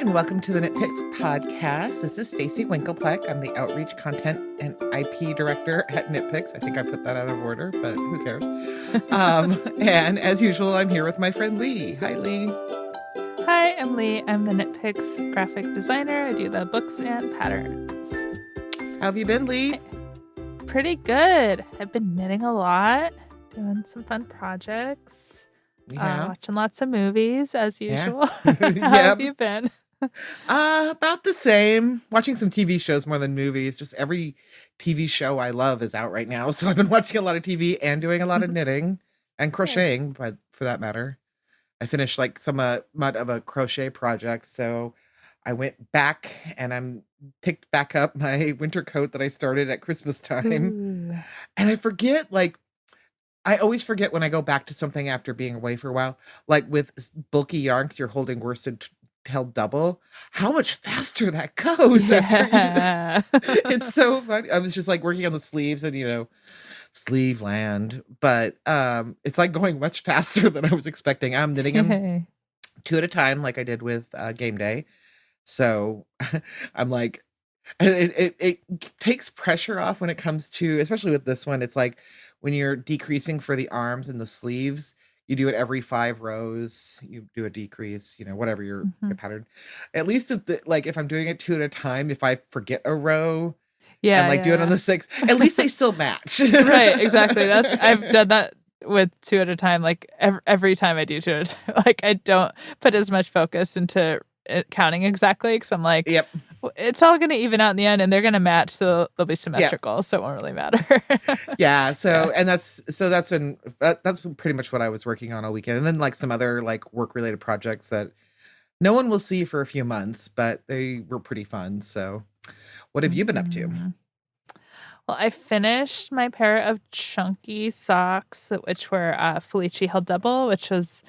and welcome to the Knitpicks podcast. This is Stacey Winklepleck. I'm the Outreach Content and IP Director at Knitpicks. I think I put that out of order, but who cares? And as usual, I'm here with my friend Lee. Hi, Lee. Hi, I'm Lee. I'm the Knitpicks graphic designer. I do the books and patterns. How have you been, Lee? Pretty good. I've been knitting a lot, doing some fun projects. Watching lots of movies as usual. How have you been? About the same. Watching some TV shows more than movies. Just every TV show I love is out right now. So I've been watching a lot of TV and doing a lot of knitting and crocheting, but for that matter. I finished like somewhat of a crochet project. So I went back and I'm picked back up my winter coat that I started at Christmas time. Ooh. And I forget, I always forget when I go back to something after being away for a while, like with bulky yarns, you're holding worsted held double, how much faster that goes after. It's so funny. I was just like working on the sleeves and, sleeve land, but it's like going much faster than I was expecting. I'm knitting them 2 at a time like I did with game day. So I'm like, it takes pressure off when it comes to, especially with this one, it's like, when you're decreasing for the arms and the sleeves, you do it every 5 rows. You do a decrease, whatever your pattern. At least if I'm doing it 2 at a time, if I forget a row and do it on the 6th, at least they still match. Right, exactly. I've done that with 2 at a time. Like every time I do 2 at a time, like I don't put as much focus into counting exactly because I'm like, yep, it's all going to even out in the end and they're going to match, so they'll be symmetrical. So it won't really matter. Yeah. So, and that's pretty much what I was working on all weekend. And then like some other like work related projects that no one will see for a few months, but they were pretty fun. So what have you been up to? Well, I finished my pair of chunky socks, which were Felici held double, which was,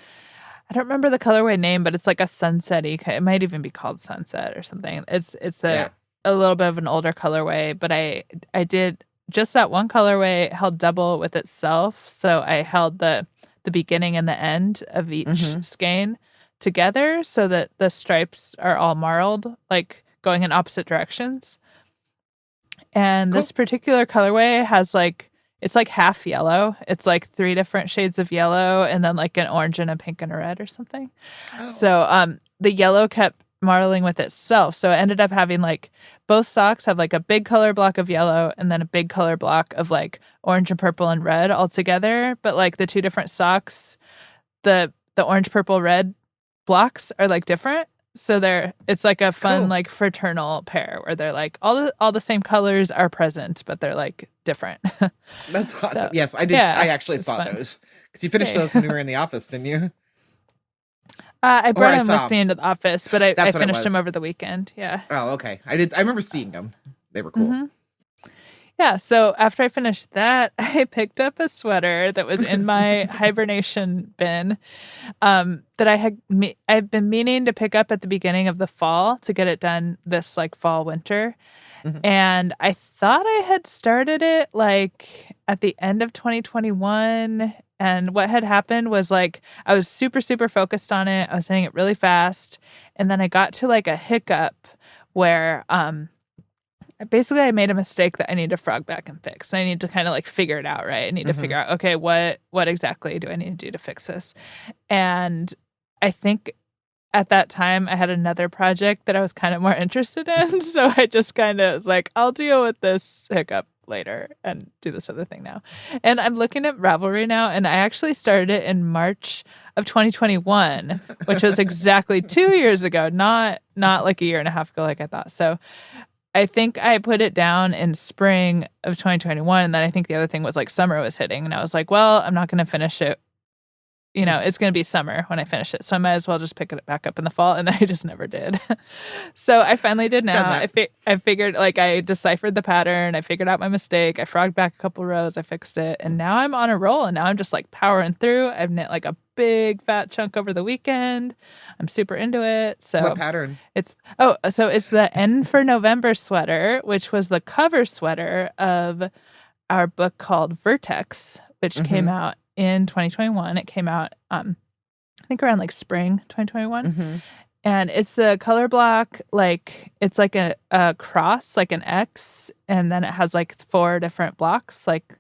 I don't remember the colorway name, but it's like a sunset-y. It might even be called sunset or something. It's a little bit of an older colorway, but I did just that one colorway held double with itself. So I held the beginning and the end of each skein together so that the stripes are all marled, like going in opposite directions. And this particular colorway has it's like half yellow. It's like 3 different shades of yellow and then like an orange and a pink and a red or something. Oh. So the yellow kept marling with itself. So it ended up having like both socks have like a big color block of yellow and then a big color block of like orange and purple and red all together. But like the 2 different socks, the orange, purple, red blocks are like different. So it's like a fun like fraternal pair where they're like all the same colors are present, but they're like different. That's awesome. So, yes, I did. Yeah, I actually saw those because you finished those when you were in the office, didn't you? I brought them with me into the office, but I finished them over the weekend. Yeah. Oh, okay. I remember seeing them. They were cool. Yeah, so after I finished that, I picked up a sweater that was in my hibernation bin that I've been meaning to pick up at the beginning of the fall to get it done this like fall winter. And I thought I had started it like at the end of 2021. And what had happened was like I was super, super focused on it. I was knitting it really fast. And then I got to like a hiccup where basically I made a mistake that I need to frog back and fix. I need to kind of like figure it out, right? I need to figure out, okay, what exactly do I need to do to fix this? And I think at that time I had another project that I was kind of more interested in. So I just kind of was like, I'll deal with this hiccup later and do this other thing now. And I'm looking at Ravelry now, and I actually started it in March of 2021, which was exactly 2 years ago, not like a year and a half ago like I thought. So I think I put it down in spring of 2021, and then I think the other thing was like summer was hitting, and I was like, well, I'm not going to finish it. It's going to be summer when I finish it, so I might as well just pick it back up in the fall, and I just never did. So I finally did now. I figured, like, I deciphered the pattern, I figured out my mistake, I frogged back a couple rows, I fixed it, and now I'm on a roll, and now I'm just like powering through. I've knit like a big fat chunk over the weekend. I'm super into it. So what pattern? It's the N for November sweater, which was the cover sweater of our book called Vertex, which came out in 2021. It came out, I think around like spring 2021. And it's a color block, like it's like a cross, like an X, and then it has like 4 different blocks, like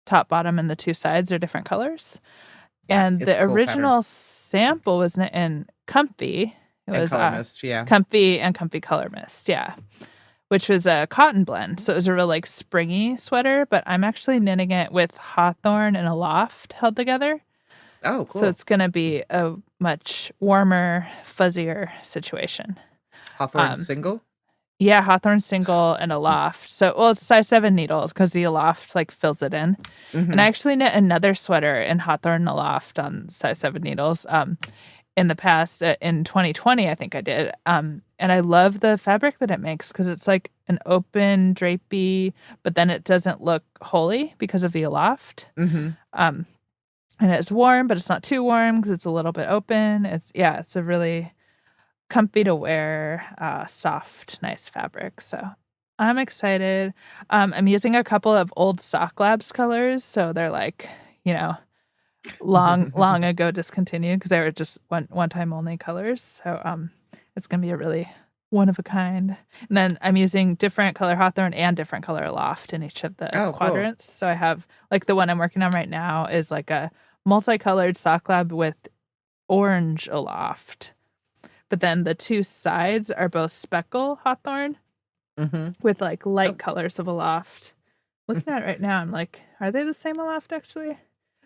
top, bottom, and the 2 sides are different colors. Yeah, And it's a the cool pattern. original sample was in Comfy. It And was, color mist, yeah. Comfy and Comfy Color Mist, yeah, which was a cotton blend, so it was a real, like, springy sweater, but I'm actually knitting it with hawthorn and aloft held together, Oh, so cool. it's gonna be a much warmer, fuzzier situation. Hawthorne Um, single? yeah, hawthorn single and aloft. So, well, it's size 7 needles because the aloft, like, fills it in. And I Mhm. actually knit another sweater in hawthorn and aloft on size 7 needles, in the past, in 2020, I think I did, and I love the fabric that it makes because it's, like, an open drapey, but then it doesn't look holey because of the aloft, Mhm. um, and it's warm, but it's not too warm because it's a little bit open. It's a really comfy to wear, soft, nice fabric, so I'm excited. I'm using a couple of old Sock Labs colors, so they're, like, you know, long ago discontinued because they were just one-time only colors, so, it's gonna be a really one of a kind, and then I'm using different color hawthorn and different color aloft in each of the Oh, cool. quadrants, so I have like, the one I'm working on right now is, like, a multicolored Sock Lab with orange aloft, but then the 2 sides are both speckle hawthorn Mhm. with, like, light Oh. colors of aloft. Looking at it right now, I'm like, "Are they the same aloft, actually?"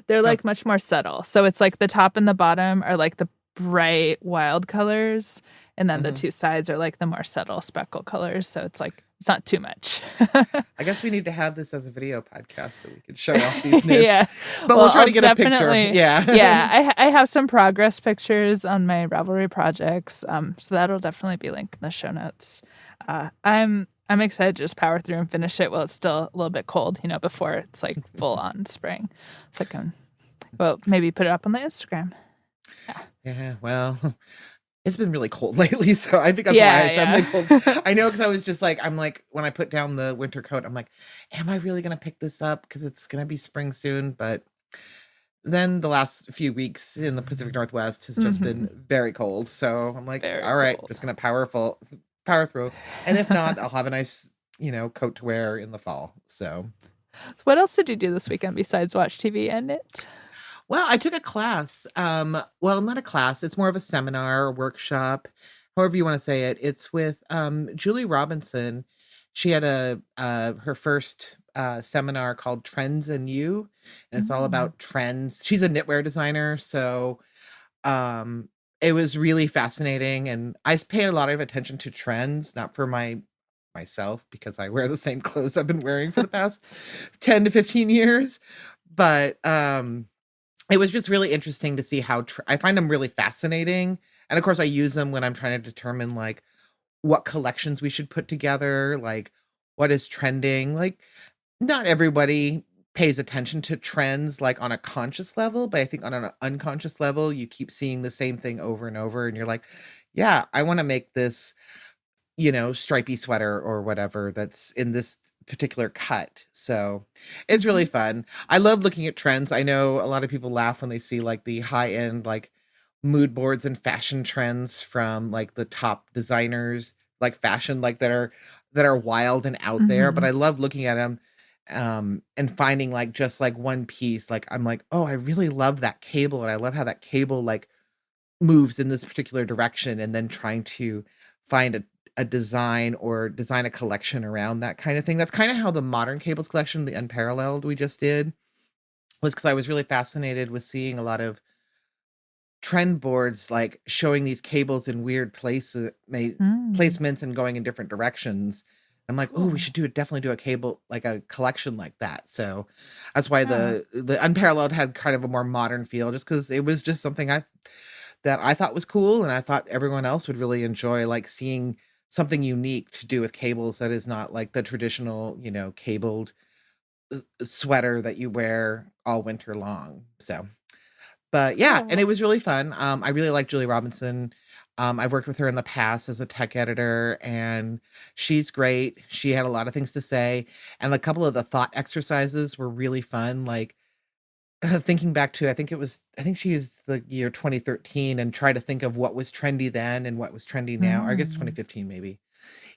They're, Oh. like, much more subtle. So it's, like, the top and the bottom are, like, the bright, wild colors, and then the Mhm. 2 sides are, like, the more subtle speckle colors, so it's, like, it's not too much. I guess we need to have this as a video podcast so we can show off these knits, Yeah. but we'll Well, try I'll to get a picture. definitely Yeah. yeah, I have some progress pictures on my Ravelry projects, so that'll definitely be linked in the show notes. I'm excited to just power through and finish it while it's still a little bit cold, before it's, like, full on spring. So I can well, maybe put it up on the Instagram. Yeah. Yeah, well, it's been really cold lately, so I think that's why I Yeah, said, like, cold. yeah. I know because I was just like I'm like when I put down the winter coat, I'm like, "Am I really gonna pick this up? Because it's gonna be spring soon," but then the last few weeks in the Pacific Northwest has just been Mhm. very cold, so I'm like, Very "Alright, cold. just gonna power through," and if not, I'll have a nice, coat to wear in the fall, so What else did you do this weekend besides watch TV and knit? well, I took a class, well, not a class, it's more of a seminar or workshop, however you wanna say it. It's with, Julie Robinson. She had her first, seminar called Trends in You, and it's all Mm. about trends. She's a knitwear designer, so, um, it was really fascinating, and pay a lot of attention to trends, not for myself because I wear the same clothes I've been wearing for the past 10 to 15 years, but, it was just really interesting to see how I find them really fascinating, and of course, I use them when I'm trying to determine, like, what collections we should put together, like, what is trending, like, not everybody pays attention to trends, like, on a conscious level, but I think on an unconscious level, you keep seeing the same thing over and over, and you're like, "Yeah, I wanna make this, stripy sweater or whatever that's in this particular cut." So, it's really Mhm. fun. I love looking at trends. I know a lot of people laugh when they see, like, the high-end, like, mood boards and fashion trends from, like, the top designers, like, fashion, like, that are wild and out there, but Mhm. I love looking at them, and finding, like, just, like, one piece, like, I'm like, "Oh, I really love that cable, and I love how that cable, like, moves in this particular direction," and then trying to find a design or design a collection around that kinda thing. That's kinda how the Modern Cables collection, the Unparalleled we just did, was because I was really fascinated with seeing a lot of trend boards, like, showing these cables in weird places Mm. placements and going in different directions. I'm like, "Oh, we Cool. should definitely do a cable like, a collection like that." So, that's why Yeah. the Unparalleled had kind of a more modern feel just because it was just something that I thought was cool, and I thought everyone else would really enjoy, like, seeing something unique to do with cables that is not like the traditional, cabled, sweater that you wear all winter long, so but yeah, and it Cool. was really fun. I really like Julie Robinson. I've worked with her in the past as a tech editor, and she's great. She had a lot of things to say, and a couple of the thought exercises were really fun. Like thinking back to, I think she used the year 2013 and try to think of what was trendy then and what was trendy now. Or I guess Mm. 2015 maybe.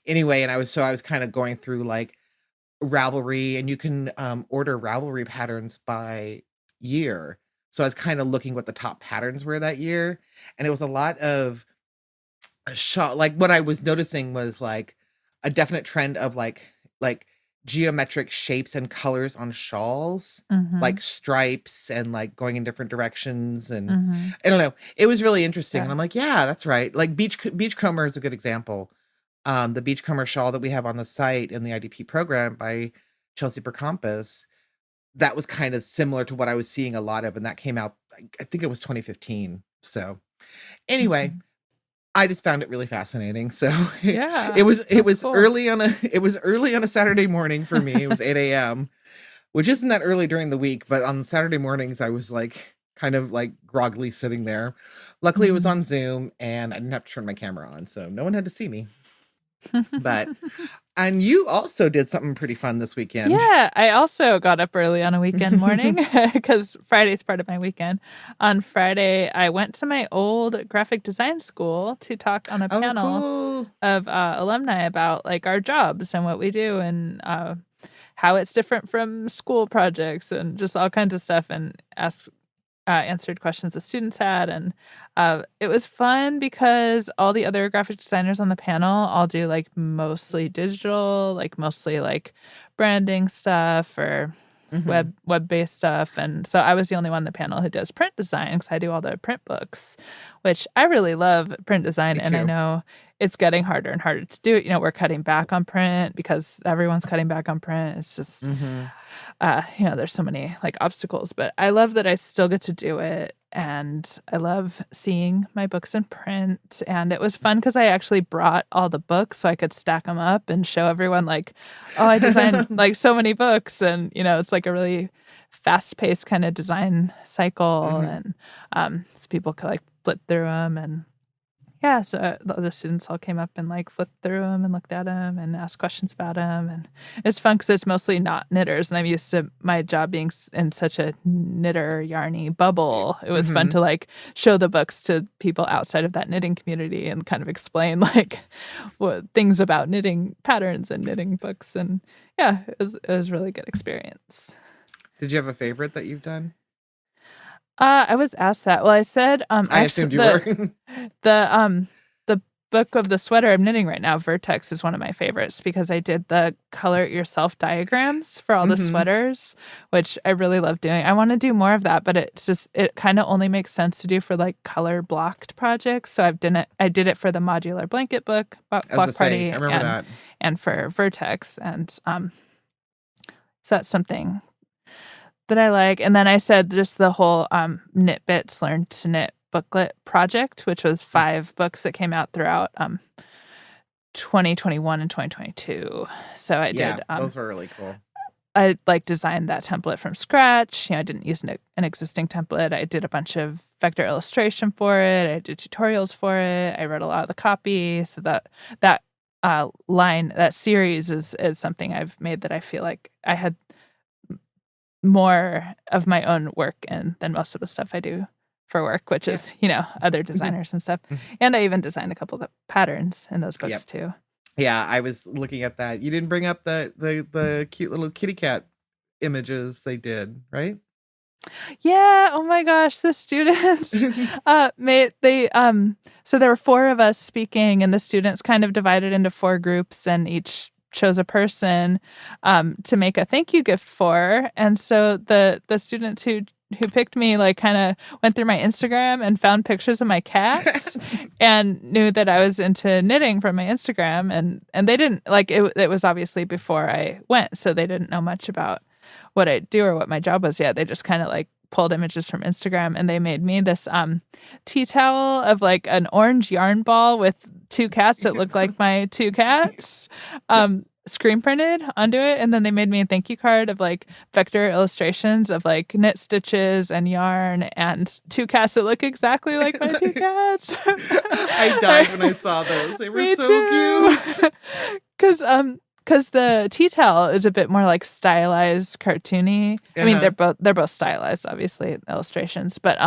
Anyway, and I was kind of going through like Ravelry, and you can order Ravelry patterns by year. So I was kind of looking what the top patterns were that year, and it was a lot of shawl. Like what I was noticing was like a definite trend of like geometric shapes and colors on shawls, like Mhm. stripes and like going in different directions. And Mhm. I don't know, it was really interesting. And Yeah. I'm like, yeah, that's right. Like beachcomber is a good example. The beachcomber shawl that we have on the site in the IDP program by Chelsea Bercampus, that was kind of similar to what I was seeing a lot of, and that came out, I think it was 2015. So anyway, Mhm. I just found it really fascinating. So Yeah, it sounds was cool. early on a Saturday morning for me. It was 8 a.m., which isn't that early during the week, but on Saturday mornings I was like kind of like groggily sitting there. Luckily it was Mhm. on Zoom and I didn't have to turn my camera on, so no one had to see me. But and you also did something pretty fun this weekend. Yeah, I also got up early on a weekend morning because Friday's part of my weekend. On Friday, I went to my old graphic design school to talk on a Oh, panel cool. of alumni about like our jobs and what we do and how it's different from school projects and just all kinds of stuff and answered questions the students had. And it was fun because all the other graphic designers on the panel all do like mostly digital, like mostly like branding stuff or Mhm. web-based stuff. And so I was the only one on the panel who does print design because I do all the print books, which I really love print design. Me And I too. know it's getting harder and harder to do it. We're cutting back on print because everyone's cutting back on print. It's just Mhm. there's so many like obstacles, but I love that I still get to do it. And I love seeing my books in print. And it was fun because I actually brought all the books so I could stack them up and show everyone, like, oh, I designed like so many books. And, it's like a really fast paced kind of design cycle. Mhm. And so people could like flip through them and yeah, so the other students all came up and, like, flipped through them and looked at them and asked questions about them, and it's fun because it's mostly not knitters, and I'm used to my job being in such a knitter, yarny bubble. It was fun Mhm. to, like, show the books to people outside of that knitting community and kind of explain, like, what things about knitting patterns and knitting books, and yeah, it was a really good experience. Did you have a favorite that you've done? I was asked that. Well, I said, I actually, assumed you were. the book of the sweater I'm knitting right now, Vertex, is one of my favorites because I did the color it yourself diagrams for all the Mhm. sweaters, which I really love doing. I want to do more of that, but it kind of only makes sense to do for like color blocked projects. So I did it for the modular blanket book, I was gonna block say, I party, remember that. and for Vertex, and so that's something that I like. And then I said just the whole, Knit Bits Learn to Knit booklet project, which was Mm. 5 books that came out throughout, 2021 and 2022. So Yeah, those were really cool. I, like, designed that template from scratch. I didn't use an existing template. I did a bunch of vector illustration for it. I did tutorials for it. I wrote a lot of the copy. So that series is something I've made that I feel like I had more of my own work in than most of the stuff I do for work, which Yeah. is, other designers and stuff. Mhm. And I even designed a couple of the patterns in those Yep. books too. Yeah, I was looking at that. You didn't bring up the cute little kitty cat images they did, right? Yeah, oh my gosh, the students, made they, so there were 4 of us speaking, and the students kind of divided into 4 groups, and each chose a person, to make a thank you gift for, and so the students who picked me, like, kinda went through my Instagram and found pictures of my cats and knew that I was into knitting from my Instagram, and they didn't like, it was obviously before I went, so they didn't know much about what I do or what my job was yet. They just kinda, like, pulled images from Instagram, and they made me this, tea towel of, like, an orange yarn ball with 2 cats that look like my 2 cats, screen printed onto it, and then they made me a thank you card of, like, vector illustrations of, like, knit stitches and yarn and 2 cats that look exactly like my 2 cats. I died when I saw those. They were Me so too. cute. 'Cause, because the tea towel is a bit more like stylized, cartoony. I mean, Uh-huh. they're both stylized, obviously, illustrations. But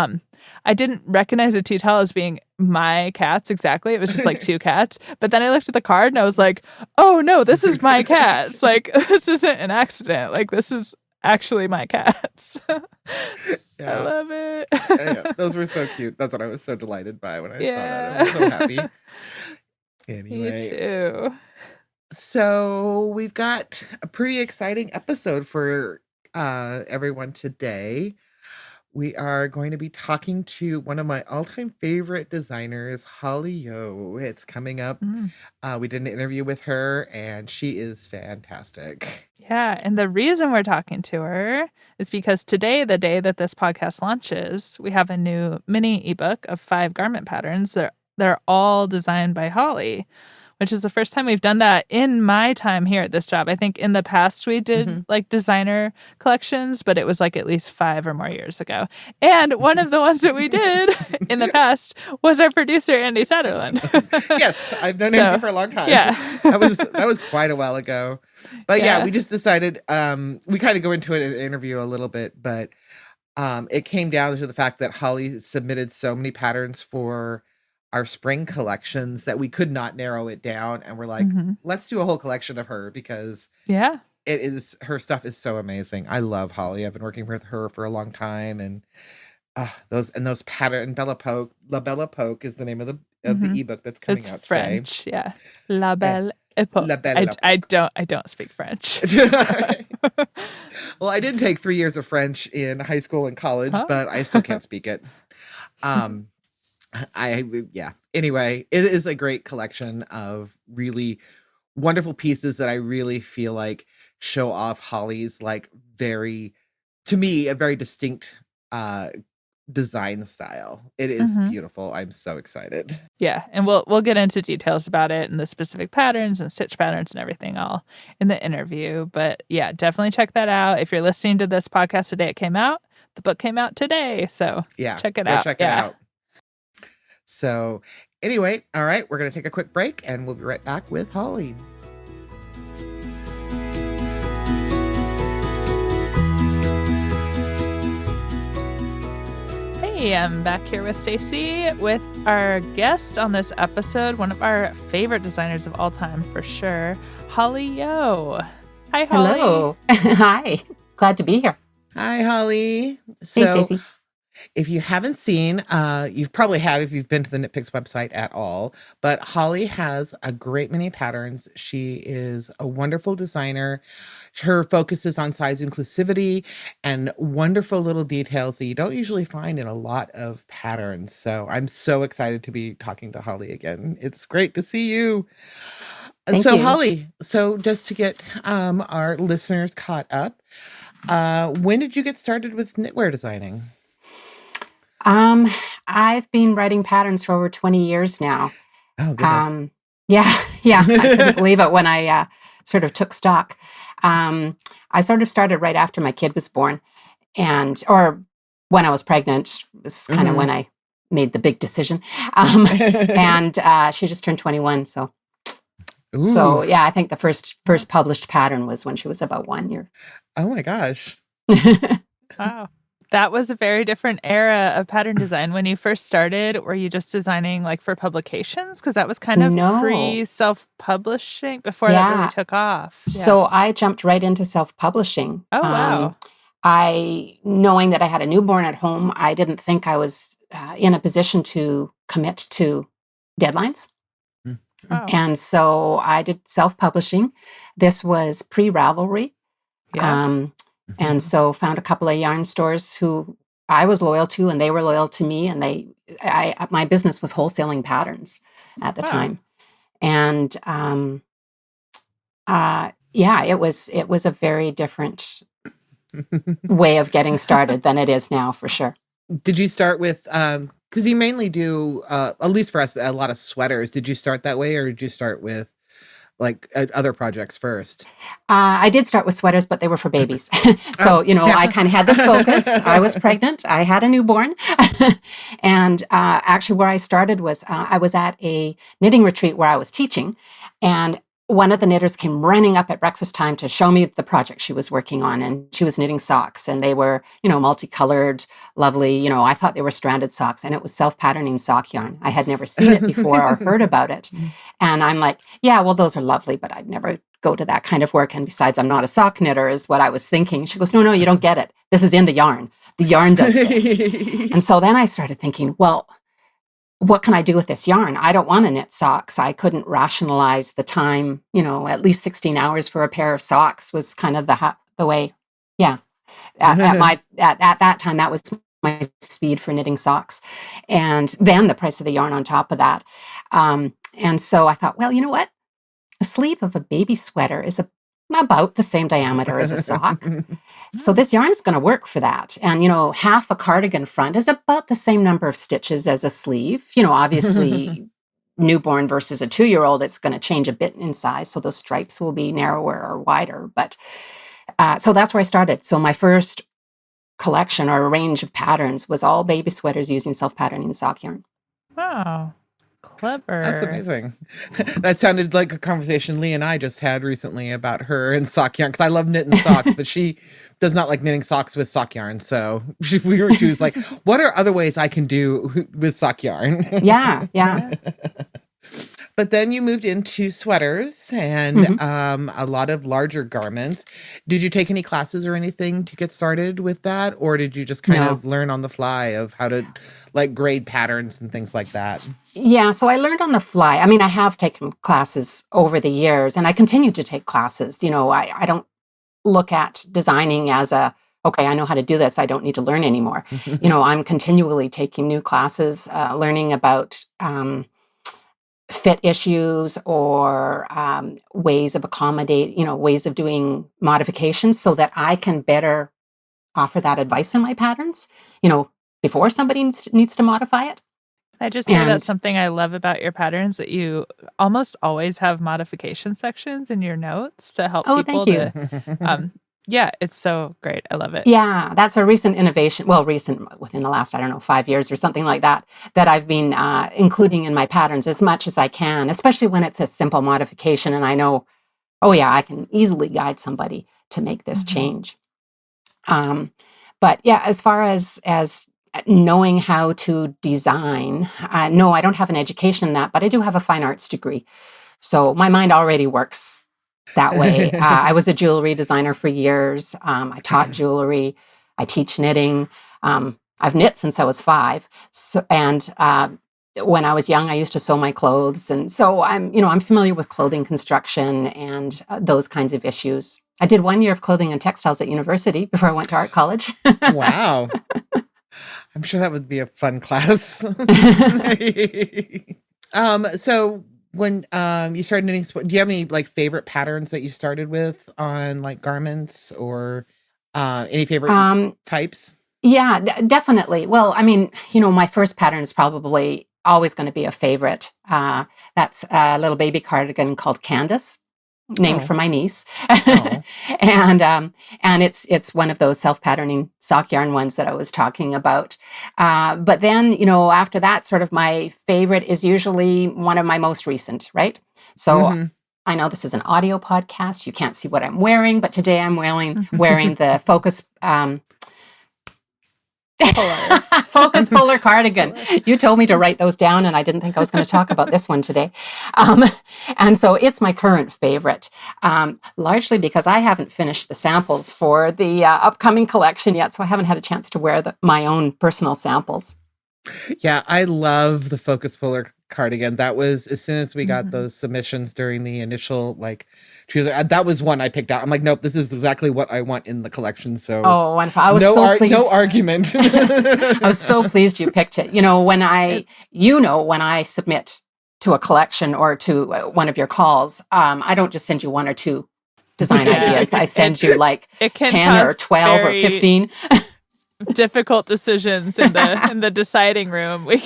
I didn't recognize the tea towel as being my cats exactly. It was just like two cats. But then I looked at the card and I was like, oh no, this is my cats. Like this isn't an accident. Like this is actually my cats. I Yeah. love it. Yeah. Those were so cute. That's what I was so delighted by when I saw that. I was so happy. Yeah. Me Anyway, too. so we've got a pretty exciting episode for everyone today. We are going to be talking to one of my all-time favorite designers, Holli Yeoh. It's coming up. Mm. We did an interview with her, and she is fantastic. Yeah, and the reason we're talking to her is because today, the day that this podcast launches, we have a new mini ebook of 5 garment patterns. They're all designed by Holli, which is the first time we've done that in my time here at this job. I think in the past we did like designer collections, but it was like at least 5 or more years ago. And one of the ones that we did in the past was our producer, Andy Satterland. Yes, I've known Andy for a long time. Yeah. That was quite a while ago. But yeah, we just decided we kind of go into it in the interview a little bit, but it came down to the fact that Holli submitted so many patterns for our spring collections that we could not narrow it down, and we're like, let's do a whole collection of her because her stuff is so amazing. I love Holli. I've been working with her for a long time, and those pattern Belle Époque. La Belle Époque is the name of the ebook that's coming out French, today. yeah. La Belle Époque. La Belle Époque. I don't speak French. Well, I did take 3 years of French in high school and college, but I still can't speak it. Anyway, it is a great collection of really wonderful pieces that I really feel like show off Holli's like to me, a very distinct design style. It is beautiful. I'm so excited. Yeah, and we'll get into details about it and the specific patterns and stitch patterns and everything all in the interview. But yeah, definitely check that out. If you're listening to this podcast the day it came out, the book came out today. So yeah, check it out. Check it out. So anyway, all right, we're going to take a quick break and we'll be right back with Holli. Hey, I'm back here with Stacey with our guest on this episode, one of our favorite designers of all time for sure, Holli Yeoh. Hi, Holli. Hello. Hi. Glad to be here. Hi, Holli. Hey, Stacey. If you haven't seen, you probably have if you've been to the knitpicks website at all, but Holli has a great many patterns. She is a wonderful designer. Her focus is on size inclusivity and wonderful little details that you don't usually find in a lot of patterns. So I'm so excited to be talking to Holli again. It's great to see you. Thank you. Holli, so just to get our listeners caught up, when did you get started with knitwear designing? I've been writing patterns for over 20 years now. Oh, goodness. Yeah. I couldn't believe it when I sort of took stock. I sort of started right after my kid was born, or when I was pregnant was kind of when I made the big decision. And she just turned 21, so. Ooh. So yeah, I think the first published pattern was when she was about 1 year. Oh my gosh. Wow. That was a very different era of pattern design. When you first started, were you just designing like for publications? Because that was kind of pre-self-publishing before that really took off. Yeah. So I jumped right into self-publishing. Oh, wow. Knowing that I had a newborn at home, I didn't think I was in a position to commit to deadlines. Wow. And so I did self-publishing. This was pre-Ravelry. Yeah. And so found a couple of yarn stores who I was loyal to, and they were loyal to me. And my business was wholesaling patterns at the time. And it was a very different way of getting started than it is now, for sure. Did you start with because you mainly do at least for us a lot of sweaters? Did you start that way, or did you start with like other projects first? I did start with sweaters, but they were for babies. So, I kind of had this focus. I was pregnant. I had a newborn. And actually where I started was I was at a knitting retreat where I was teaching. And one of the knitters came running up at breakfast time to show me the project she was working on, and she was knitting socks, and they were, multicolored, lovely. I thought they were stranded socks, and it was self-patterning sock yarn. I had never seen it before or heard about it. And I'm like, yeah, well, those are lovely, but I'd never go to that kind of work. And besides, I'm not a sock knitter is what I was thinking. She goes, no, you don't get it. This is in the yarn. The yarn does this. And so then I started thinking, well, what can I do with this yarn? I don't want to knit socks. I couldn't rationalize the time, at least 16 hours for a pair of socks was kind of the way. Yeah. At that time, that was my speed for knitting socks. And then the price of the yarn on top of that. And so I thought, well, you know what? A sleeve of a baby sweater is about the same diameter as a sock. So this yarn is going to work for that. And, half a cardigan front is about the same number of stitches as a sleeve. Obviously, newborn versus a 2-year-old, it's going to change a bit in size. So those stripes will be narrower or wider. But so that's where I started. So my first collection or range of patterns was all baby sweaters using self-patterning sock yarn. Wow. Clever. That's amazing. That sounded like a conversation Lee and I just had recently about her and sock yarn, because I love knitting socks, but she does not like knitting socks with sock yarn. So she was like, what are other ways I can do with sock yarn? Yeah. But then you moved into sweaters and a lot of larger garments. Did you take any classes or anything to get started with that? Or did you just kind of learn on the fly of how to grade patterns and things like that? Yeah, so I learned on the fly. I mean, I have taken classes over the years, and I continue to take classes. I don't look at designing as okay, I know how to do this. I don't need to learn anymore. I'm continually taking new classes, learning about fit issues or ways of ways of doing modifications so that I can better offer that advice in my patterns, before somebody needs to modify it. I just say that's something I love about your patterns, that you almost always have modification sections in your notes to help people. Thank you. Yeah, it's so great. I love it. Yeah, that's a recent innovation. Well, recent within the last, 5 years or something like that I've been including in my patterns as much as I can, especially when it's a simple modification. And I know, I can easily guide somebody to make this change. But yeah, as far as knowing how to design, no, I don't have an education in that, but I do have a fine arts degree. So my mind already works that way. I was a jewelry designer for years. I taught jewelry. I teach knitting. I've knit since I was 5. So, and when I was young, I used to sew my clothes. And so I'm familiar with clothing construction and those kinds of issues. I did 1 year of clothing and textiles at university before I went to art college. Wow. I'm sure that would be a fun class. So when you started knitting, do you have any favorite patterns that you started with on garments, or any favorite types? Yeah, definitely. Well, I mean, my first pattern is probably always going to be a favorite. That's a little baby cardigan called Candace, named for my niece. And it's one of those self-patterning sock yarn ones that I was talking about. But then, after that, sort of my favorite is usually one of my most recent, right? So I know this is an audio podcast. You can't see what I'm wearing, but today I'm wearing the Focus Focus Polar cardigan. You told me to write those down, and I didn't think I was going to talk about this one today. And so it's my current favorite, largely because I haven't finished the samples for the upcoming collection yet, so I haven't had a chance to wear my own personal samples. Yeah, I love the Focus Polar cardigan. That was, as soon as we got those submissions during the initial that was one I picked out. I'm like, nope, this is exactly what I want in the collection. So wonderful. I was so pleased. No argument. I was so pleased you picked it. When I submit to a collection or to one of your calls, I don't just send you 1 or 2 design ideas. I send you 10 or 12 or 15. Difficult decisions in the deciding room. We're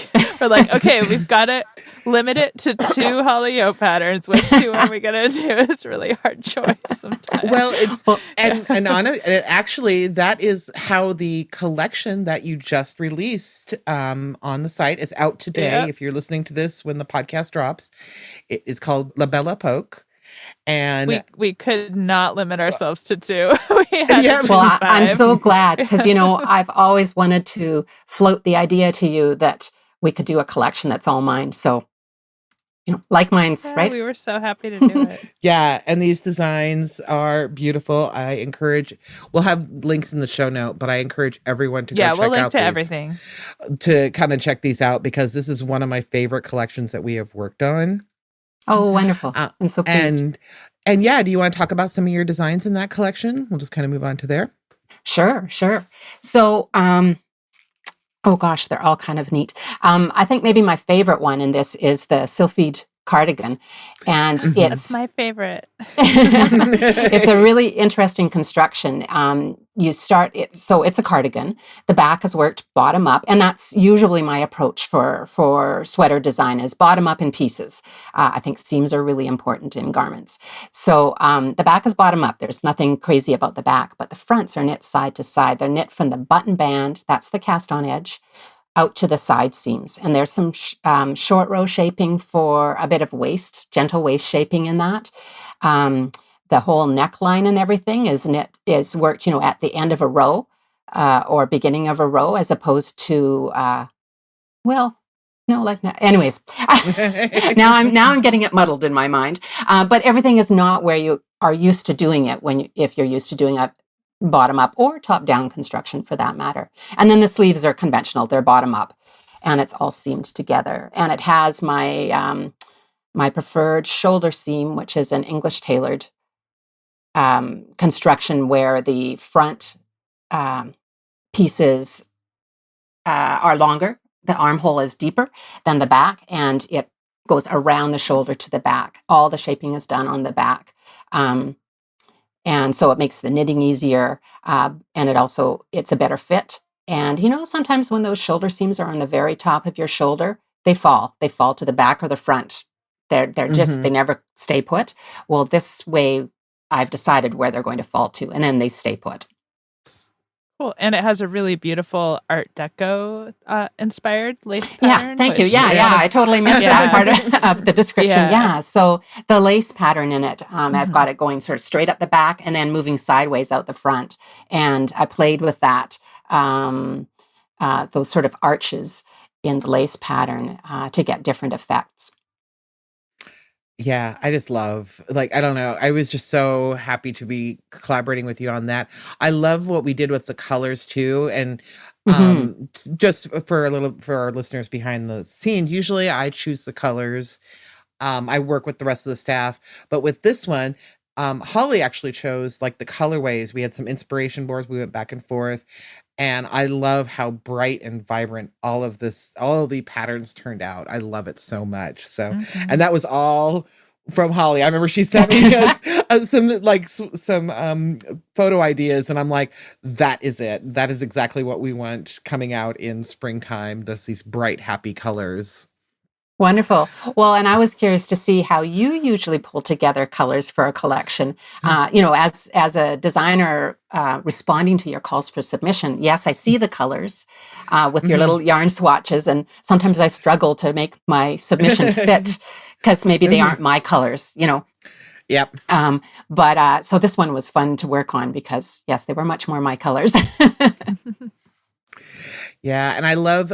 like, okay, we've got to limit it to 2 Holli Yeoh patterns. Which 2 are we gonna do? It's a really hard choice sometimes. Well, and actually, that is how the collection that you just released on the site is out today. If you're listening to this when the podcast drops, it is called La Belle Époque. And We could not limit ourselves to 2. We had Yeah. to Well, choose I'm 5. so glad because, I've always wanted to float the idea to you that we could do a collection that's all mine. So, like mine's, Yeah, right? we were so happy to do it. Yeah, and these designs are beautiful. We'll have links in the show note, but I encourage everyone to go Yeah, we'll check link out to these, everything. to come and check these out because this is one of my favorite collections that we have worked on. Oh, wonderful. Uh, I'm so pleased. and yeah, do you want to talk about some of your designs in that collection? We'll just kind of move on to there. Sure. So, oh gosh, they're all kind of neat. I think maybe my favorite one in this is the Sylphide cardigan. And That's my favorite. it's a really interesting construction. You start it, so it's a cardigan. The back is worked bottom up, and that's usually my approach for sweater design is bottom up in pieces. I think seams are really important in garments. So the back is bottom up. There's nothing crazy about the back, but the fronts are knit side to side. They're knit from the button band, that's the cast on edge, out to the side seams. And there's some short row shaping for a bit of waist, gentle waist shaping in that. The whole neckline and everything is worked, at the end of a row or beginning of a row, as opposed to, well, no, like that. Anyways, now I'm getting it muddled in my mind. But everything is not where you are used to doing it if you're used to doing a bottom up or top down construction for that matter. And then the sleeves are conventional; they're bottom up, and it's all seamed together. And it has my my preferred shoulder seam, which is an English tailored construction where the front pieces are longer. The armhole is deeper than the back, and it goes around the shoulder to the back. All the shaping is done on the back. And so it makes the knitting easier, and it's a better fit. And sometimes when those shoulder seams are on the very top of your shoulder, they fall to the back or the front. They never stay put. Well, this way I've decided where they're going to fall to, and then they stay put. Cool. And it has a really beautiful Art Deco inspired lace pattern. Yeah, thank you. Yeah. I totally missed that part of the description. Yeah. So the lace pattern in it, I've got it going sort of straight up the back and then moving sideways out the front. And I played with that, those sort of arches in the lace pattern to get different effects. Yeah, I just love, I don't know. I was just so happy to be collaborating with you on that. I love what we did with the colors too. And just for our listeners behind the scenes, usually I choose the colors. I work with the rest of the staff, but with this one, Holly actually chose the colorways. We had some inspiration boards. We went back and forth. And I love how bright and vibrant all of the patterns turned out. I love it so much. So, and that was all from Holly. I remember she sent me some photo ideas, and I'm like, that is it. That is exactly what we want coming out in springtime. These bright, happy colors. Wonderful. Well, and I was curious to see how you usually pull together colors for a collection. As a designer responding to your calls for submission, yes, I see the colors with your little yarn swatches, and sometimes I struggle to make my submission fit because maybe they aren't my colors, Yep. But so this one was fun to work on because, yes, they were much more my colors. Yeah, and I love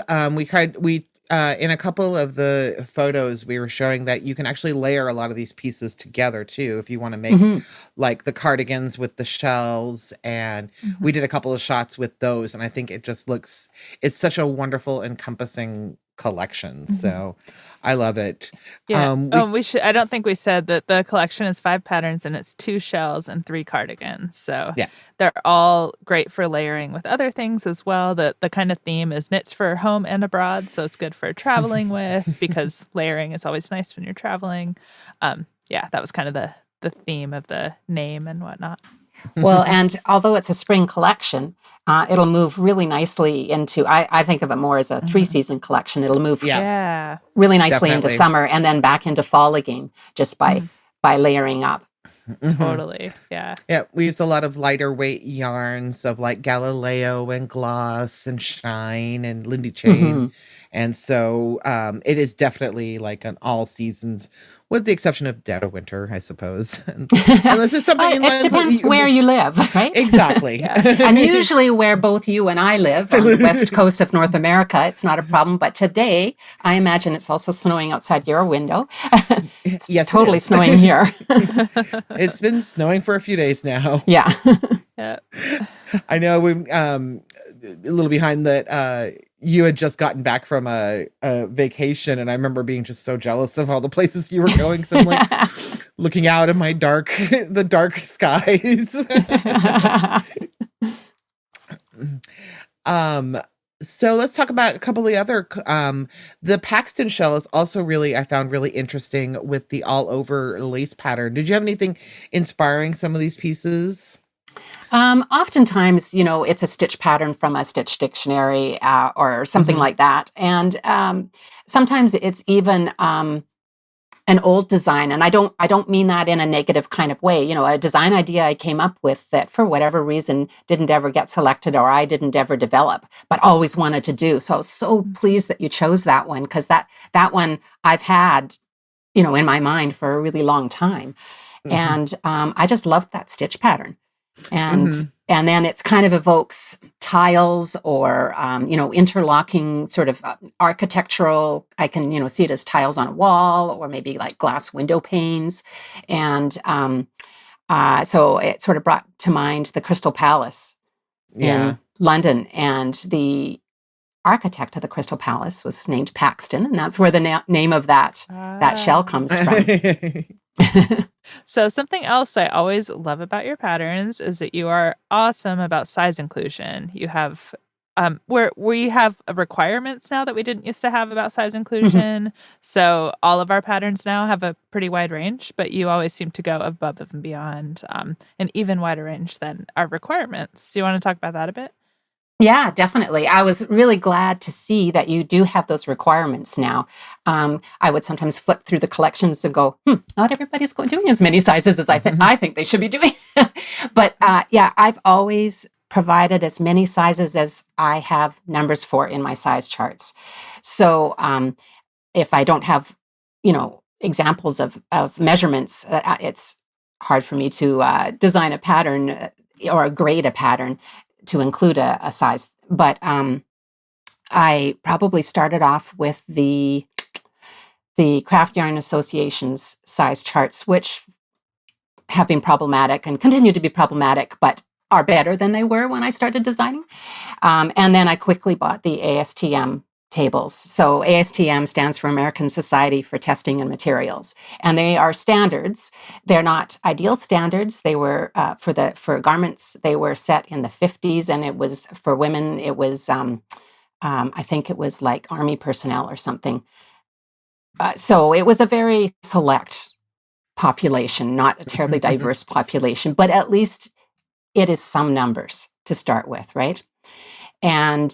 in a couple of the photos we were showing that you can actually layer a lot of these pieces together too if you want to make the cardigans with the shells, and we did a couple of shots with those, and I think it's such a wonderful encompassing collection. So I love it. Yeah. I don't think we said that the collection is 5 patterns and it's 2 shells and 3 cardigans. So yeah, they're all great for layering with other things as well. The kind of theme is knits for home and abroad. So it's good for traveling with, because layering is always nice when you're traveling. That was kind of the theme of the name and whatnot. Well, and although it's a spring collection, it'll move really nicely into, I think of it more as a 3-season collection. It'll move really nicely into summer and then back into fall again, just by layering up. Totally. Yeah. Yeah. We used a lot of lighter weight yarns of Galileo and Gloss and Shine and Lindy Chain And so it is definitely like an all seasons, with the exception of dead of winter, I suppose. Unless it's something Well, in it line depends where you live, right? exactly. Yeah. And usually where both you and I live on the west coast of North America, it's not a problem. But today, I imagine it's also snowing outside your window. It's Yes, it totally is. snowing here. It's been snowing for a few days now. Yeah. Yeah. I know we a little behind that. You had just gotten back from a vacation, and I remember being just so jealous of all the places you were going. So I'm like looking out in my the dark skies. um, so let's talk about a couple of the other. The Paxton shell is also I found really interesting with the all over lace pattern. Did you have anything inspiring some of these pieces? Oftentimes, it's a stitch pattern from a stitch dictionary or something like that. And sometimes it's even an old design. And I don't mean that in a negative kind of way. A design idea I came up with that for whatever reason didn't ever get selected or I didn't ever develop, but always wanted to do. So I was so pleased that you chose that one, because that one I've had, in my mind for a really long time. And I just loved that stitch pattern. And then it's kind of evokes tiles or interlocking sort of architectural. I can see it as tiles on a wall or maybe like glass window panes. And so it sort of brought to mind the Crystal Palace Yeah. in London, and the architect of the Crystal Palace was named Paxton, and that's where the name of that shell comes from. So something else I always love about your patterns is that you are awesome about size inclusion. You have where we have requirements now that we didn't used to have about size inclusion. So all of our patterns now have a pretty wide range, but you always seem to go above and beyond an even wider range than our requirements. Do you want to talk about that a bit? Yeah, definitely. I was really glad to see that you do have those requirements now. I would sometimes flip through the collections and go, not everybody's doing as many sizes as I think they should be doing. But yeah, I've always provided as many sizes as I have numbers for in my size charts. So if I don't have, examples of measurements, it's hard for me to design a pattern or grade a pattern to include a size. But I probably started off with the Craft Yarn Association's size charts, which have been problematic and continue to be problematic, but are better than they were when I started designing. And then I quickly bought the ASTM tables. So ASTM stands for American Society for Testing and Materials, and they are standards. They're not ideal standards. They were for garments. They were set in the 50s, and it was for women. It was I think it was like Army personnel or something. So it was a very select population, not a terribly diverse population, but at least it is some numbers to start with, right? And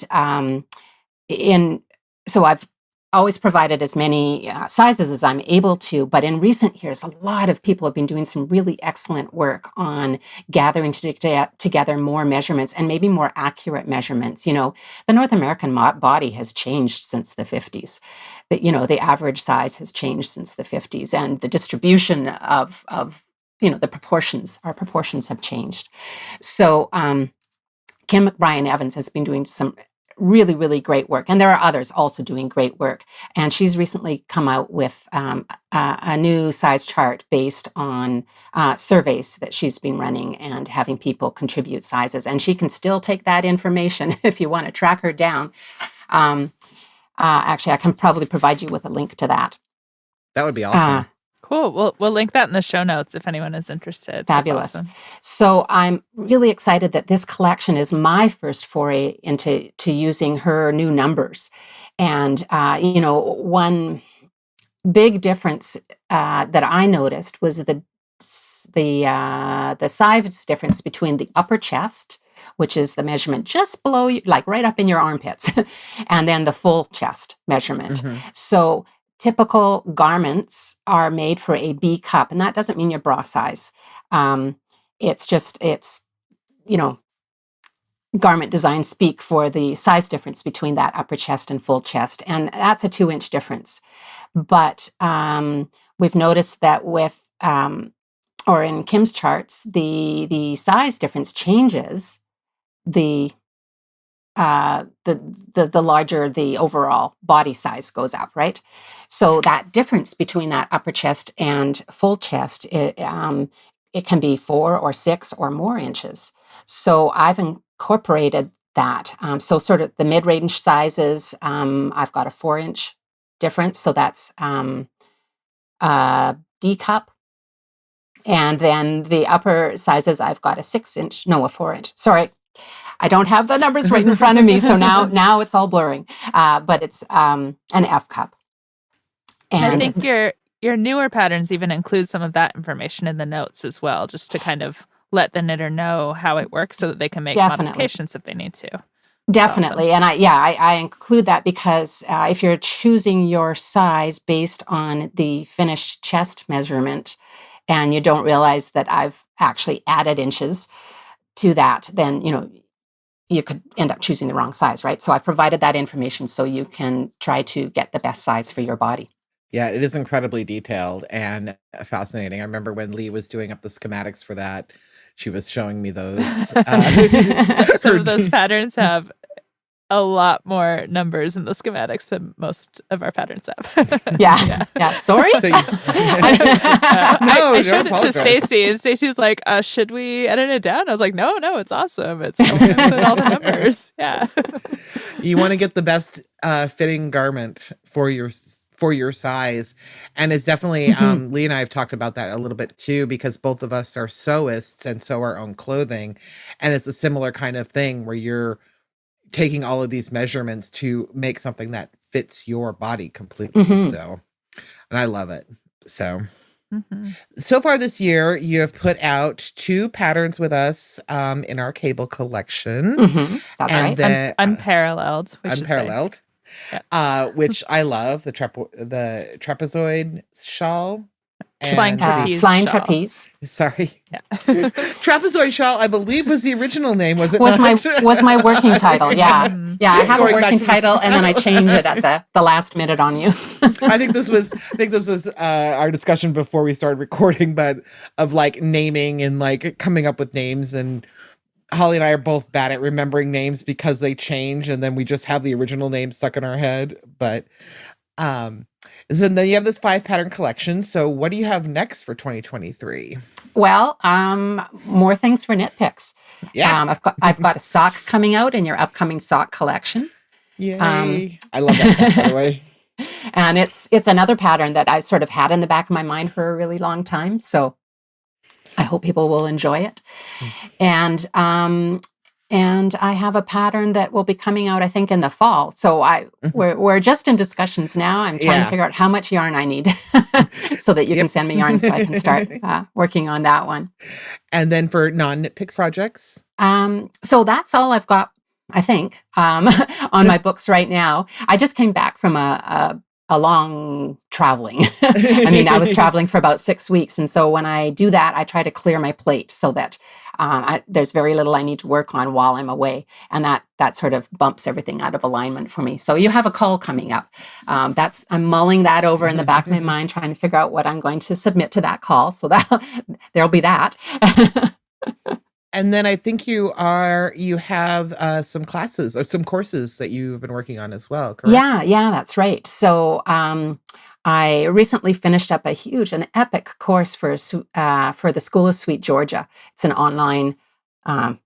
so I've always provided as many sizes as I'm able to, but in recent years, a lot of people have been doing some really excellent work on gathering together more measurements and maybe more accurate measurements. The North American body has changed since the 50s. The average size has changed since the 50s, and the distribution of the proportions, our proportions have changed. So Kim McBrien Evans has been doing some really, really great work. And there are others also doing great work. And she's recently come out with a new size chart based on surveys that she's been running and having people contribute sizes. And she can still take that information if you want to track her down. Actually, I can probably provide you with a link to that. That would be awesome. Cool. We'll link that in the show notes if anyone is interested. Fabulous. Awesome. So I'm really excited that this collection is my first foray into using her new numbers. And one big difference that I noticed was the size difference between the upper chest, which is the measurement just below you, like right up in your armpits, and then the full chest measurement. So typical garments are made for a B cup, and that doesn't mean your bra size. It's garment design speak for the size difference between that upper chest and full chest, and that's a 2-inch difference. But we've noticed that with or in Kim's charts, the size difference changes the the larger the overall body size goes up, right? So that difference between that upper chest and full chest, it can be 4 or 6 or more inches. So I've incorporated that. So sort of the mid-range sizes, I've got a 4-inch difference. So that's D cup. And then the upper sizes, I've got a 6-inch, no, a 4-inch. Sorry, I don't have the numbers right in front of me, so now it's all blurring. But it's an F cup. And I And think your newer patterns even include some of that information in the notes as well, just to kind of let the knitter know how it works so that they can make Definitely. modifications if they need to. definitely, awesome. and I include that because if you're choosing your size based on the finished chest measurement, and you don't realize that I've actually added inches to that, then you could end up choosing the wrong size, right? So I've provided that information so you can try to get the best size for your body. Yeah, it is incredibly detailed and fascinating. I remember when Lee was doing up the schematics for that, she was showing me those. Some of those patterns have a lot more numbers in the schematics than most of our patterns have. Yeah. Sorry. So you- I don't showed it to apologize. Stacey, and Stacey was like, "Should we edit it down?" I was like, "No, it's awesome. It's put all the numbers." Yeah. You want to get the best fitting garment for your size, and it's definitely Lee and I have talked about that a little bit too, because both of us are sewists and sew our own clothing, and it's a similar kind of thing where you're taking all of these measurements to make something that fits your body completely. So, and I love it. So far this year, you have put out 2 patterns with us in our cable collection. That's And right. then Unparalleled. We should say. unparalleled, which I love, the trapezoid shawl. Flying And trapeze. Flying shawl. trapeze sorry, Yeah. trapezoid shawl, I believe, was the original name, was it was not? my working title. Yeah, I have a Going back working to- title, and then I change it at the last minute on you. I think this was our discussion before we started recording, but of like naming and like coming up with names, and Holly and I are both bad at remembering names because they change, and then we just have the original name stuck in our head. But so then you have this 5 pattern collection. So what do you have next for 2023? Well, more things for knitpicks. Yeah. I've got a sock coming out in your upcoming sock collection. Yay. I love that stuff, by the way. And it's another pattern that I've sort of had in the back of my mind for a really long time. So I hope people will enjoy it. And I have a pattern that will be coming out, I think, in the fall. So we're just in discussions now. I'm trying to figure out how much yarn I need so that you can send me yarn so I can start working on that one. And then for non-knitpicks projects? So that's all I've got, I think, on my books right now. I just came back from a long traveling. I mean, I was traveling for about 6 weeks. And so when I do that, I try to clear my plate so that there's very little I need to work on while I'm away. And that sort of bumps everything out of alignment for me. So you have a call coming up. I'm mulling that over in the back of my mind, trying to figure out what I'm going to submit to that call. So there'll be that. And then I think you have some classes or some courses that you've been working on as well, correct? Yeah, that's right. So I recently finished up an epic course for the School of Sweet Georgia. It's an online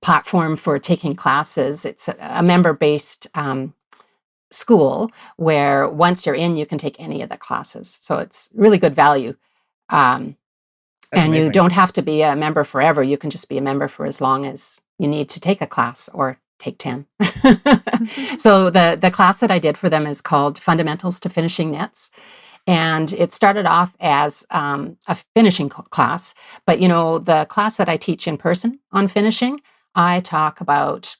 platform for taking classes. It's a member-based school where once you're in, you can take any of the classes. So it's really good value. And amazing. you don't have to be a member forever. You can just be a member for as long as you need to take a class or take 10. So the class that I did for them is called Fundamentals to Finishing Knits. And it started off as a finishing class. But, the class that I teach in person on finishing, I talk about,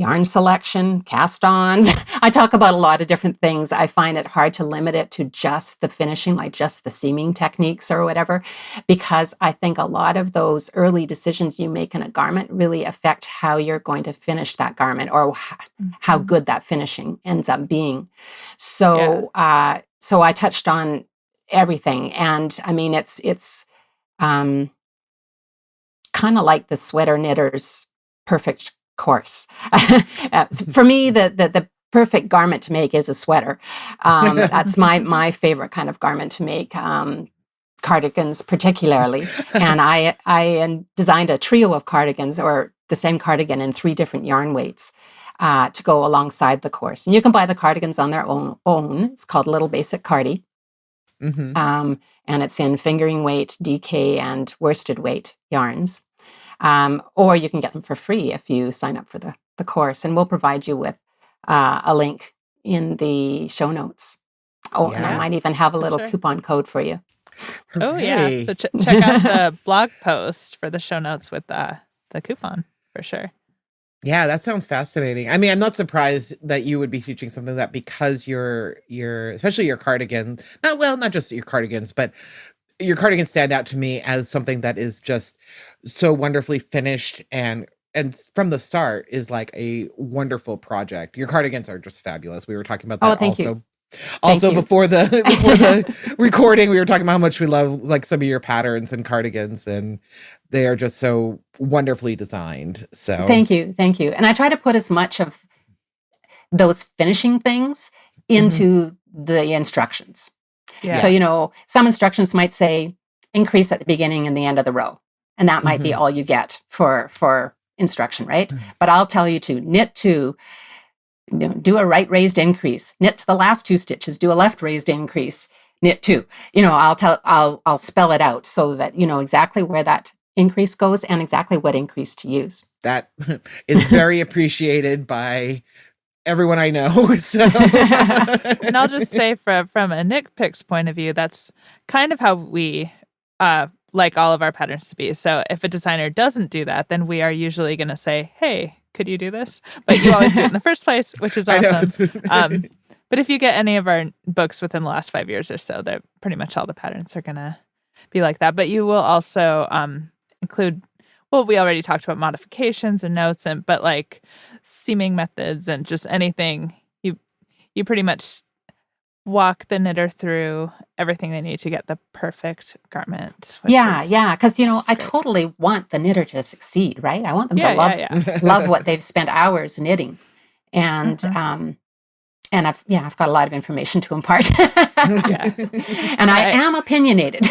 yarn selection, cast-ons. I talk about a lot of different things. I find it hard to limit it to just the finishing, like just the seaming techniques or whatever, because I think a lot of those early decisions you make in a garment really affect how you're going to finish that garment, or how Mhm. good that finishing ends up being. Yeah. So I touched on everything, and I mean it's um, kind of like the sweater knitter's perfect course. For me, the perfect garment to make is a sweater. That's my favorite kind of garment to make. Cardigans particularly, and I designed a trio of cardigans, or the same cardigan in 3 different yarn weights, to go alongside the course. And you can buy the cardigans on their own. It's called Little Basic Cardi. Mhm. And it's in fingering weight, DK, and worsted weight yarns. Or you can get them for free if you sign up for the course. And we'll provide you with a link in the show notes. Oh, and I Yeah. might even have a For little sure. coupon code for you. Oh yeah. Hooray. So check out the blog post for the show notes with the coupon for sure. Yeah, that sounds fascinating. I mean, I'm not surprised that you would be teaching something like that, because your especially your cardigan, not just your cardigans, but your cardigans stand out to me as something that is just so wonderfully finished, and from the start is like a wonderful project. Your cardigans are just fabulous. We were talking about Oh, that thank you. also. Thank Also, you. before the recording, we were talking about how much we love like some of your patterns and cardigans, and they are just so wonderfully designed. So Thank you. Thank you. And I try to put as much of those finishing things Mhm. into the instructions. Yeah. So, some instructions might say increase at the beginning and the end of the row. And that might be Mhm. all you get for instruction, right? But I'll tell you to knit to, do a right raised increase, knit to the last 2 stitches, do a left raised increase, knit 2. I'll spell it out so that you know exactly where that increase goes and exactly what increase to use. That is very appreciated by everyone I know. So And I'll just say from a knitpicks point of view, that's kind of how we like all of our patterns to be. So if a designer doesn't do that, then we are usually going to say, "Hey, could you do this?" But you always do it in the first place, which is I know. awesome. But if you get any of our books within the last 5 years or so, that pretty much all the patterns are going to be like that. But you will also include, well, we already talked about modifications and notes, but like seaming methods and just anything. You pretty much walk the knitter through everything they need to get the perfect garment. Which Yeah, is yeah, because I great. totally want the knitter to succeed, right? I want them to Yeah, yeah. love what they've spent hours knitting, and Mhm. and I've got a lot of information to impart. Yeah. And I am opinionated.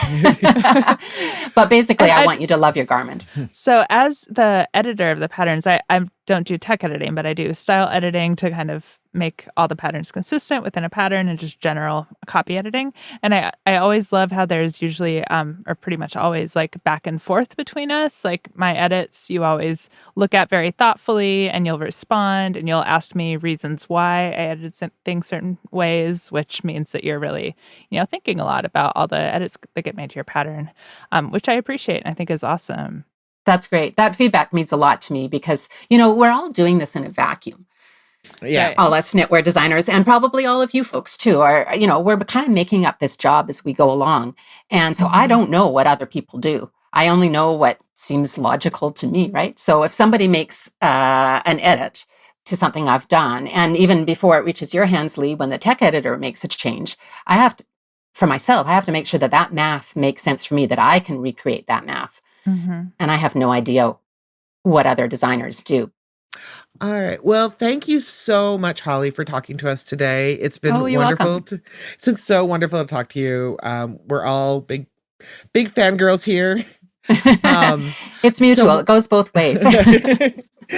But basically, And I I want you to love your garment. So as the editor of the patterns, I don't do tech editing, but I do style editing to kind of make all the patterns consistent within a pattern and just general copy editing. And I always love how there's usually, or pretty much always, like back and forth between us. Like my edits, you always look at very thoughtfully and you'll respond and you'll ask me reasons why I edited things certain ways, which means that you're really, thinking a lot about all the edits that get made to your pattern, which I appreciate and I think is awesome. That's great. That feedback means a lot to me because, we're all doing this in a vacuum. Yeah. Right. All us knitwear designers and probably all of you folks too are, we're kind of making up this job as we go along. And so I Mhm. don't know what other people do. I only know what seems logical to me, right? So if somebody makes an edit to something I've done, and even before it reaches your hands, Lee, when the tech editor makes a change, for myself, I have to make sure that that math makes sense for me, that I can recreate that math. Mhm. And I have no idea what other designers do. All right. Well, thank you so much, Holly, for talking to us today. It's Oh, been you're wonderful. welcome. It's been so wonderful to talk to you. We're all big fangirls here. It's mutual. So It goes both ways.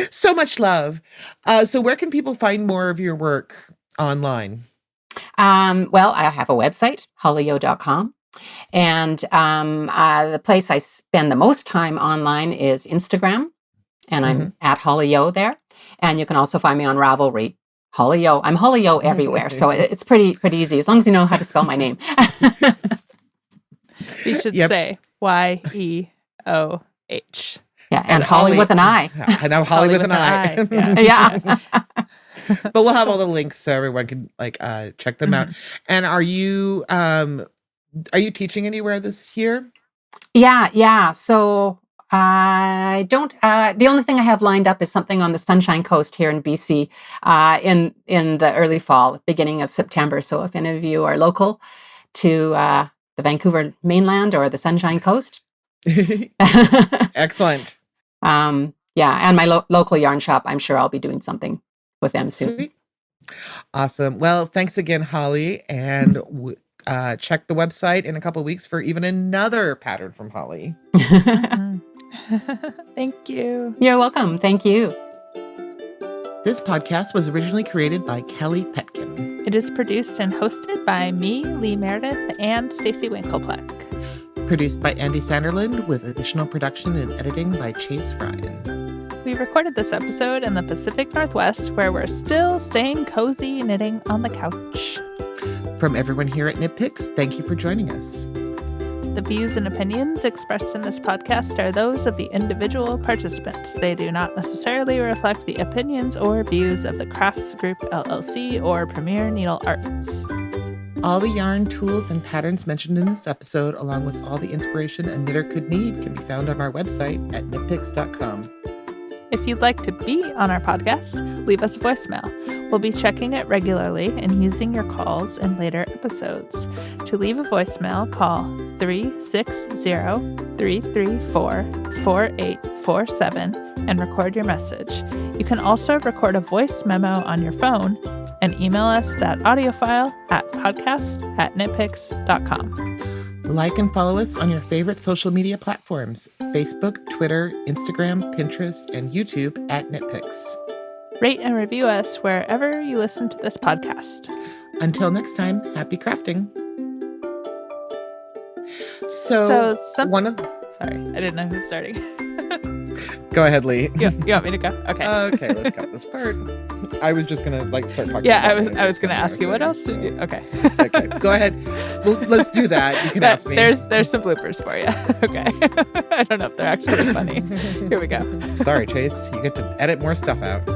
so much love. So where can people find more of your work online? Well, I have a website, holliyeoh.com. And the place I spend the most time online is Instagram. And Mhm. I'm at Holli Yeoh there. And you can also find me on Ravelry. Holli Yeoh. I'm Holli Yeoh everywhere. So it's pretty easy, as long as you know how to spell my name. You should Yep. say YEOH. Yeah, and Holly with an I. I know Holly with an I. Yeah. But we'll have all the links so everyone can check them out. And are you teaching anywhere this year? Yeah. So I don't. The only thing I have lined up is something on the Sunshine Coast here in BC in the early fall, beginning of September. So if any of you are local to the Vancouver mainland or the Sunshine Coast, Excellent. Yeah, and my local yarn shop, I'm sure I'll be doing something with them soon. Sweet. Awesome. Well, thanks again, Holly, and check the website in a couple of weeks for even another pattern from Holly. Thank you. You're welcome. Thank you. This podcast was originally created by Kelly Petkin. It is produced and hosted by me, Lee Meredith, and Stacey Winklepleck. Produced by Andy Sanderland with additional production and editing by Chase Ryan. We recorded this episode in the Pacific Northwest, where we're still staying cozy knitting on the couch. From everyone here at knitpicks, thank you for joining us. The views and opinions expressed in this podcast are those of the individual participants. They do not necessarily reflect the opinions or views of the Crafts Group LLC or Premier Needle Arts. All the yarn, tools, and patterns mentioned in this episode, along with all the inspiration a knitter could need, can be found on our website at knitpicks.com. If you'd like to be on our podcast, leave us a voicemail. We'll be checking it regularly and using your calls in later episodes. To leave a voicemail, call 360-334-4847 and record your message. You can also record a voice memo on your phone and email us that audio file at podcast@knitpicks.com. Like and follow us on your favorite social media platforms: Facebook, Twitter, Instagram, Pinterest, and YouTube at knitpicks. Rate and review us wherever you listen to this podcast. Until next time, happy crafting. Sorry, one of I didn't know who was starting. Go ahead, Lee. You want me to go? Okay. Okay, let's cut this part. I was just gonna start talking. Yeah, about I was gonna ask you what else to do. Okay. Okay, go ahead. Well, let's do that. You can ask me. There's some bloopers for you. Okay. I don't know if they're actually funny. Here we go. Sorry, Chase. You get to edit more stuff out.